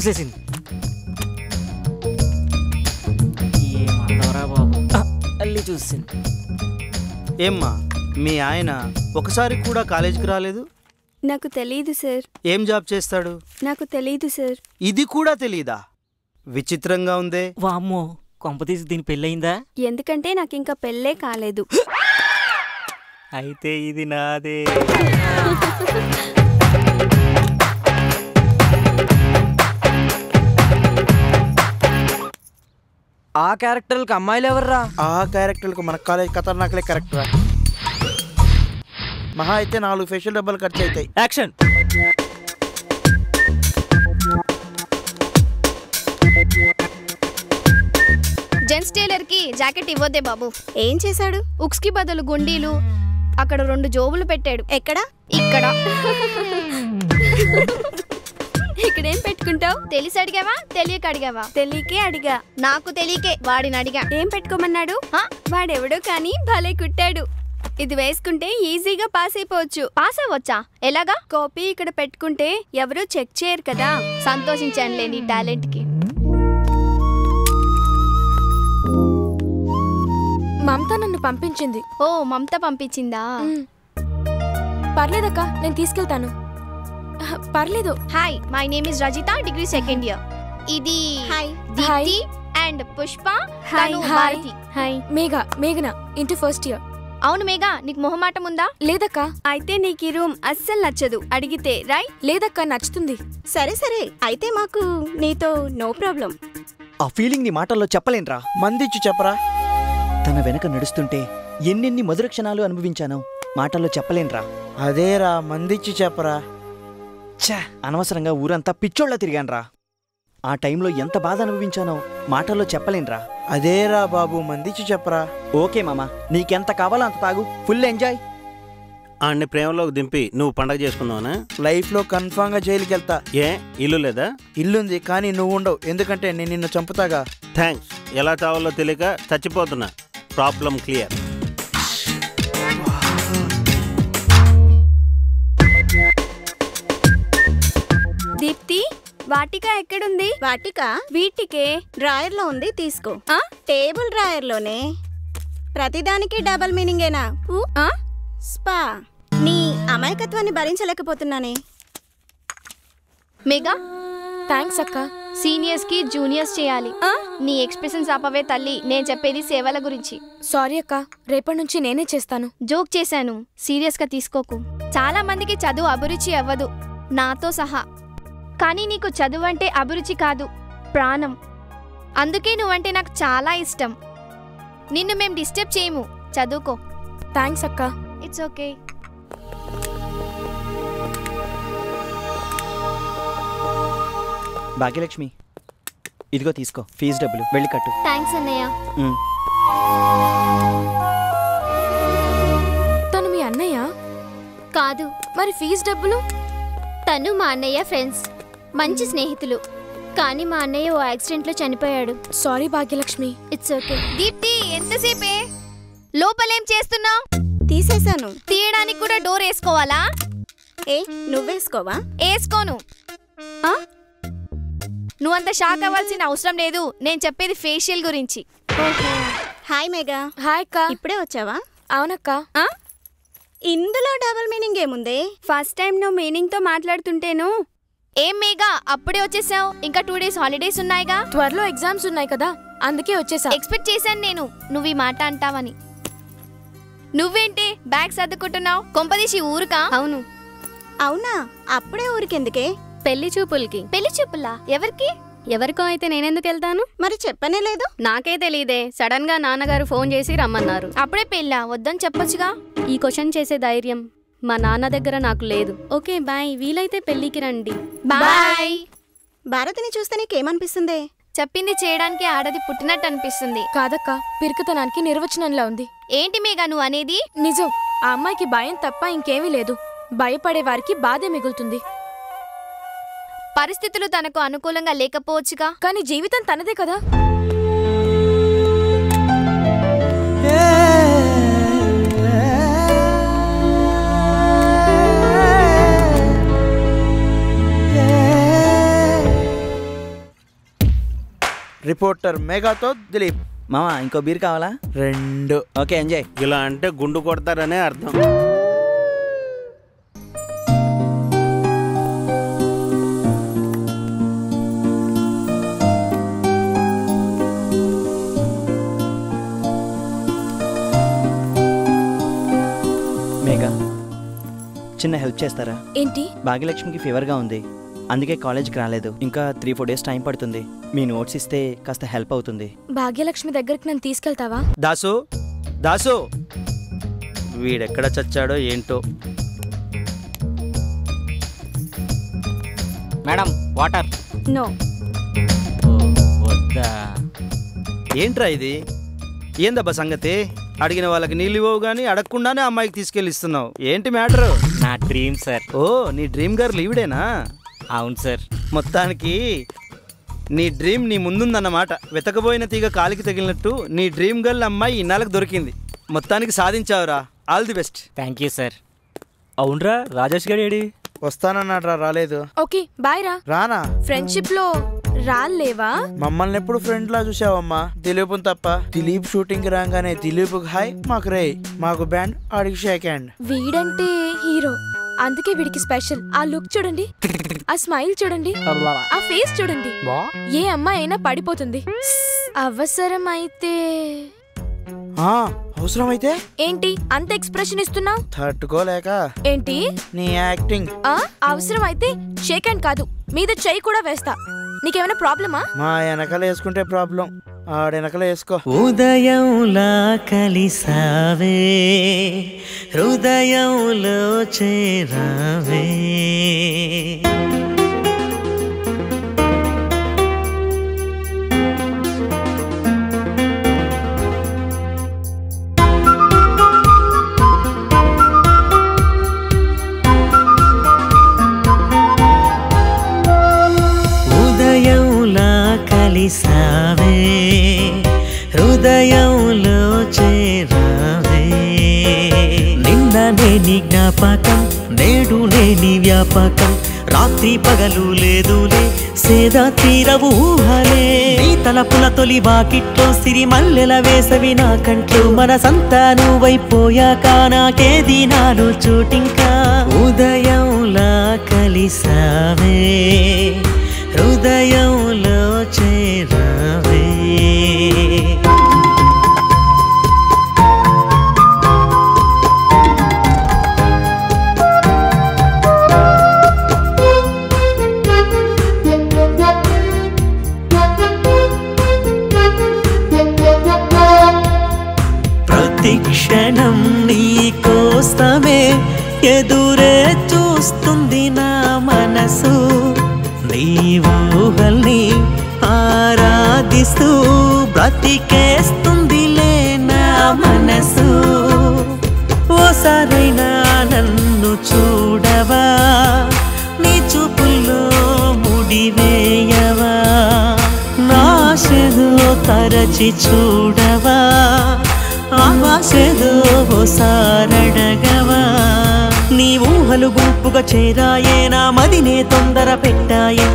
మూసేసింది. ఏమంటారా బాబు, అల్లి చూసింది. ఏమ్మా మీ ఆయన ఒకసారి కూడా కాలేజీకి రాలేదు? నాకు తెలీదు సార్. ఏం జాబ్ చేస్తాడు? నాకు తెలీదు సార్. ఇది కూడా తెలీదా? విచిత్రంగా ఉందే. వామ్మో, కొంపతీసి దీని పెళ్ళయిందా? ఎందుకంటే నాకు ఇంకా పెళ్ళే కాలేదు. అయితే ఇది నాదే. ఆ క్యారెక్టర్లకు అమ్మాయిలు ఎవర్రా? ఆ క్యారెక్టర్లకు మన కాలేజ్ ఖతర్నాకులే కరెక్ట్ రా. మహా అయితే 4 ఫేషియల్ డబ్బాలు ఖర్చు అవుతాయి. యాక్షన్. జెంట్స్ టైలర్ కి జాకెట్ ఇవ్వద్దే బాబు. ఏం చేశాడు? ఉక్స్ కి బదులు గుండీలు, అక్కడ 2 జోబులు పెట్టాడు. ఎక్కడ? ఇక్కడ. ఇక్కడేం పెట్టుకుంటావు? తెలిసి అడిగావా తెలియక అడిగావా? తెలియకే అడిగా. నాకు తెలియకే వాడిని అడిగా. ఏం పెట్టుకోమన్నాడు? వాడెవడో కానీ భలే కుట్టాడు. ఇది వేసుకుంటే ఈజీగా పాస్ అయిపోవచ్చు. పాస్ అవ్వచ్చా? ఎలాగా? కాపీ ఇక్కడ పెట్టుకుంటే ఎవరు చెక్ చేయరు కదా. సంతోషించానులే నీ టాలెంట్ కి. మమత నన్ను పంపించింది. ఓ, మమత పంపించిందా? పర్లేదక్క, నేను తీసుకెళ్తాను. పర్లేదు. Hi, my name is Rajitha, degree second year. ఇది దీప్తి అండ్ పుష్ప, తను భారతి. హాయ్. మేఘన ఇంటూ ఫస్ట్ ఇయర్. అవును మేఘ, నీకు మొహమాటం ఉందా? లేదక్క. అయితే నీకు ఈ రూమ్ అస్సలు నచ్చదు. అడిగితే రాయ్. లేదక్క, నచ్చుతుంది. సరే సరే, అయితే మాకు నీతో నో ప్రాబ్లం. ఆ ఫీలింగ్ నీ మాటల్లో చెప్పలేనురా. మందిచ్చి చెప్పరా. తన వెనక నడుస్తుంటే ఎన్నెన్ని మధుర క్షణాలు అనుభవించానో మాటల్లో చెప్పలేనురా. అదేరా, మందిచ్చి చెప్పరా. ఛా, అనవసరంగా ఊరంతా పిచ్చోళ్ళ తిరిగాన్రా. ఆ టైంలో ఎంత బాధ అనుభవించానో మాటల్లో చెప్పలేనురా. అదేరా బాబు, మందిచ్చి చెప్పరా. ఓకే మామా, నీకెంత కావాలో అంత తాగు, ఫుల్ ఎంజాయ్. ఆడిని ప్రేమలోకి దింపి నువ్వు పండగ చేసుకున్నావునా? లైఫ్లో కన్ఫామ్గా జైలుకి వెళ్తా. ఏ ఇల్లు లేదా? ఇల్లుంది, కానీ నువ్వు ఉండవు. ఎందుకంటే నేను నిన్ను చంపుతాగా. థ్యాంక్స్. ఎలా చావాలో తెలియక చచ్చిపోతున్నా. Problem clear. దీప్తి, వాటిక ఎక్కడుంది? వాటిక వీటికే డ్రాయర్ లో ఉంది, తీసుకో. టేబుల్ డ్రాయర్ లోనే. ప్రతిదానికి డబల్ మీనింగేనా? స్పా. నీ అమాయకత్వాన్ని భరించలేకపోతున్నానే. మేఘా, థ్యాంక్స్ అక్క. సీనియర్స్ కి జూనియర్స్ చేయాలి. నీ ఎక్స్ప్రెషన్స్ ఆపవే తల్లి. నేను చెప్పేది సేవల గురించి. సారీ అక్క, రేపటి నుంచి నేనే చేస్తాను. జోక్ చేశాను, సీరియస్ గా తీసుకోకు. చాలా మందికి చదువు అభిరుచి అవ్వదు, నాతో సహా. కానీ నీకు చదువు అంటే అభిరుచి కాదు, ప్రాణం. అందుకే నువ్వంటే నాకు చాలా ఇష్టం. నిన్ను మేం డిస్టర్బ్ చేయము, చదువుకో. థ్యాంక్స్ అక్క. It's okay. భాగ్యలక్ష్మి, ఇదిగో తీసుకో, ఫీజు డబ్బులు, వెళ్ళి కట్టు. థ్యాంక్స్ అన్నయ్య. తను మీ అన్నయ్య? కాదు. మరి ఫీజు డబ్బులు? తను మా అన్నయ్య ఫ్రెండ్స్, మంచి స్నేహితులు. కానీ మా అన్నయ్య ఓ యాక్సిడెంట్లో చనిపోయాడు. Sorry Bhagyalakshmi. It's okay. Deepti, ఎంతసేపే? లోపలేం చేస్తున్నావు? తీసేశాను. తీయడానికి కూడా డోర్ వేసుకోవాలా? ఏ, నువ్వేసుకోవా? వేసుకోను. నువ్వంత షాక్ అవ్వాల్సిన అవసరం లేదు. నేను చెప్పేది ఫేషియల్ గురించి. హాయ్ మేఘా. హాయ్ అక్క. ఇప్పుడే వచ్చావా? అవునక్క. ఇందులో డబుల్ మీనింగ్ ఏముంది? ఫస్ట్ టైం నువ్వు మీనింగ్ తో మాట్లాడుతుంటేను. ఏం మేఘా, అప్పుడే వచ్చేసావు? ఇంకా 2 days హాలిడేస్ ఉన్నాయిగా. త్వరలో ఎగ్జామ్స్ ఉన్నాయి కదా, అందుకే వచ్చేసా. ఎక్స్పెక్ట్ చేశాను నేను నువ్వు ఈ మాట అంటావని. నువ్వేంటి బ్యాగ్ సర్దుకుంటున్నావు? కొంపదీసి ఊరుకా? అవును. అవునా, అప్పుడే ఊరికెందుకే? పెళ్లి చూపులకి. పెళ్లి చూపులా? ఎవరికి? ఎవరికో అయితే నేనెందుకు వెళ్తాను? మరి చెప్పనే లేదు. నాకే తెలీదే, సడన్ గా నాన్నగారు ఫోన్ చేసి రమ్మన్నారు. అప్పుడే పెళ్ళా? వద్దని చెప్పొచ్చుగా. ఈ క్వశ్చన్ చేసే ధైర్యం మా నాన్న దగ్గర నాకు లేదు. ఓకే బాయ్, వీలైతే పెళ్లికి రండి. బాయ్. భారతిని చూస్తే నీకేమనిపిస్తుంది? చెప్పింది చేయడానికి ఆడది పుట్టినట్టు అనిపిస్తుంది. కాదక్క, పిరికితనానికి నిర్వచనంలా ఉంది. ఏంటి మేఘా నువ్వు అనేది? నిజం. ఆ అమ్మాయికి భయం తప్ప ఇంకేమీ లేదు. భయపడే వారికి బాధే మిగులుతుంది. పరిస్థితులు తనకు అనుకూలంగా లేకపోవచ్చుగా. కానీ జీవితం తనదే కదా. రిపోర్టర్ మేఘాతో దిలీప్. మామ ఇంకో బీర్ కావాలా? 2. Okay enjoy. ఇలా అంటే గుండు కొడతారనే అర్థం. మేఘా, చిన్న హెల్ప్ చేస్తారా? ఏంటి? భాగ్యలక్ష్మికి ఫీవర్గా ఉంది, అందుకే కాలేజ్కి రాలేదు. ఇంకా 3-4 డేస్ టైం పడుతుంది. మీ నోట్స్ ఇస్తే కాస్త హెల్ప్ అవుతుంది. భాగ్యలక్ష్మి దగ్గరికి నన్ను తీసుకెళ్తావా? దాసు దాసు, వీడెక్కడ చచ్చాడో ఏంటో. Madam water. నో. వద్దా? ఏంట్రా ఇది? ఏందబ్బా సంగతి? అడిగిన వాళ్ళకి నీళ్ళు ఇవ్వవు కానీ అడగకుండానే అమ్మాయికి తీసుకెళ్ళి ఇస్తున్నావు. ఏంటి మ్యాటరు? నా డ్రీమ్ సార్. ఓ, నీ డ్రీమ్ గర్ల్ ఈవిడేనా? అవును సార్. మొత్తానికి నీ డ్రీమ్ నీ ముందుందన్నమాట. వెతకబోయిన తీగ కాలికి తగిలినట్టు నీ డ్రీమ్ గర్ల్ అమ్మాయి ఇన్నాళ్ళకి దొరికింది. మొత్తానికి సాధించావురా. All the best. Thank you sir. అవునరా, రాజేష్ గారు ఏడి? వస్తానన్నాడ్రా, రాలేదు. ఓకే బాయ్ రా. రానా? ఫ్రెండ్షిప్ లో రాలేవా? మమ్మల్ని ఎప్పుడు ఫ్రెండ్ లా చూసావమ్మా, దిలీప్ తప్ప. దిలీప్ షూటింగ్ రాగానే దిలీప్ హాయ్, మాకు రే, మాకు బ్యాండ్, ఆడికి షేక్ హ్యాండ్. వీడంటే హీరో, అందుకే వీడికి స్పెషల్. ఆ లుక్ చూడండి, ఆ స్మైల్ చూడండి, ఆ ఫేస్ చూడండి. ఏ అమ్మాయి అయినా పడిపోతుంది. అవసరం అయితే అవసరమైతే ఏంటి అంత ఎక్స్ప్రెషన్ ఇస్తున్నావు? తట్టుకోలేక. ఏంటి నీ యాక్టింగ్? అవసరం అయితే షేక్ హ్యాండ్ కాదు, మీద చెయ్యి కూడా వేస్తా. నీకేమైనా ప్రాబ్లమా? మా వెనకల వేసుకుంటే ప్రాబ్లం, ఆడెనకల వేసుకో. ఉదయంలా కలిసావే, హృదయంలో చేరావే. కలిసావే, హృదయంలో చేరావే. నిన్న నేని జ్ఞాపకం, నేడు నేని వ్యాపకం. రాత్రి పగలు లేదులే, సేదా తీరవు ఊహలే. నీ తలపుల తొలి వాకిట్లో సిరి మల్లెల వేసవి నా కంట్లో. మనసంతా నువ్వైపోయాక నాకేది నాలో చోటింకా. ఉదయంలా కలిసావే, హృదయంలో చేరావే. ప్రతిక్షణం నీ కోసమే ఎదురే చూస్తుంది నా మనసు. నీ ఊహల్ని ఆరాధిస్తూ బ్రతికేస్తుందిలే నా మనసు. ఓసారైనా నన్ను చూడవా, నీ చూపుల్లో ముడివేయవా. నాశదో తరచి చూడవా, ఆశదో ఓసారడగవా. నీ ఊహలు గుంపుగా చేరాయే, నా మదినే తొందర పెట్టాయే.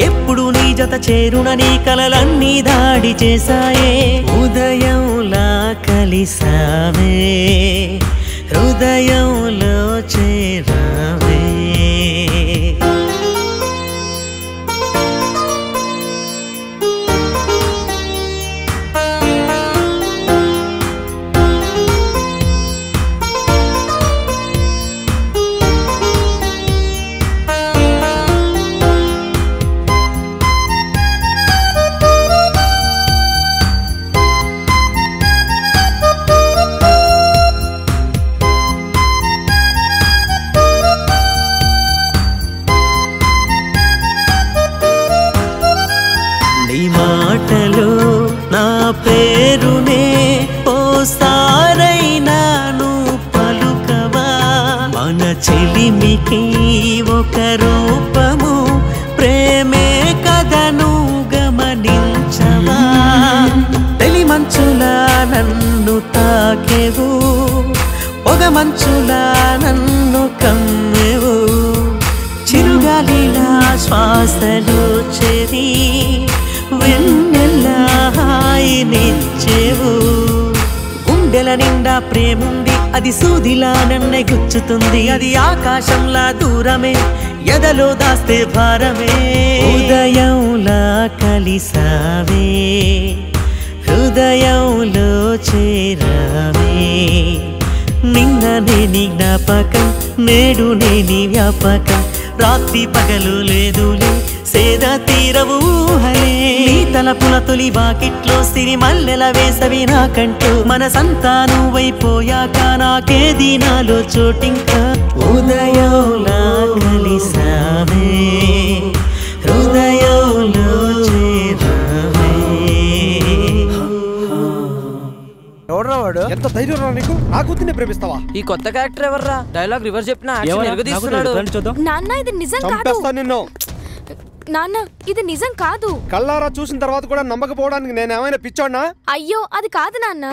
ఎప్పుడు నీ జత చేరున నీ కలలన్నీ దాడి చేశాయే. ఉదయంలా కలిసావే, హృదయంలో చేరావే. నా పేరునే ఓసారైనా నువ్వు పలుకవా. మన చెలిమికి ఒక రూపము ప్రేమే కథను గమనించవా. తెలి మంచులా నన్ను తాకేవు, పొగ మంచులా నన్ను కమ్మేవు. చిరుగాలిలా శ్వాసలో చెరి వెన్నెల ఇలా హాయినిచ్చేవు గుండెల నిండా ప్రేముంది అది సూదిలా నన్నే గుచ్చుతుంది అది ఆకాశంలా దూరమే ఎదలో దాస్తే భారమే ఉదయంలా కలిసావే హృదయంలో చేరావే నిన్న నేని జ్ఞాపకం నేడు నేని వ్యాపకం రాత్రి పగలు లేదులే సేద తీరవు ఊహలే నీ తలపుల తొలి వాకిట్లో సిరి మల్లెల వేసవి నాకంటూ మనసంతా నువ్వైపోయాక నాకేది నాలో చోటింకా ఉదయంలా కలిసావే హృదయంలో చేరావే ఎవడ్రా వాడు? ఎంత ధైర్యం రా నీకు? నా కూతుర్ని ప్రేమిస్తావా? ఈ కొత్త క్యారెక్టర్ ఎవర్రా? డైలాగ్ రివర్స్ చెప్పిన యాక్షన్ ఎరగదీస్తున్నాడు. నాన్న ఇది నిజం కాదు. చంపేస్తా నిన్ను. నాన్న ఇది నిజం కాదు. కళ్ళారా చూసిన తర్వాత కూడా నమ్మకపోవడానికి నేనేమైనా పిచ్చోడ్నా? అయ్యో అది కాదు నాన్న.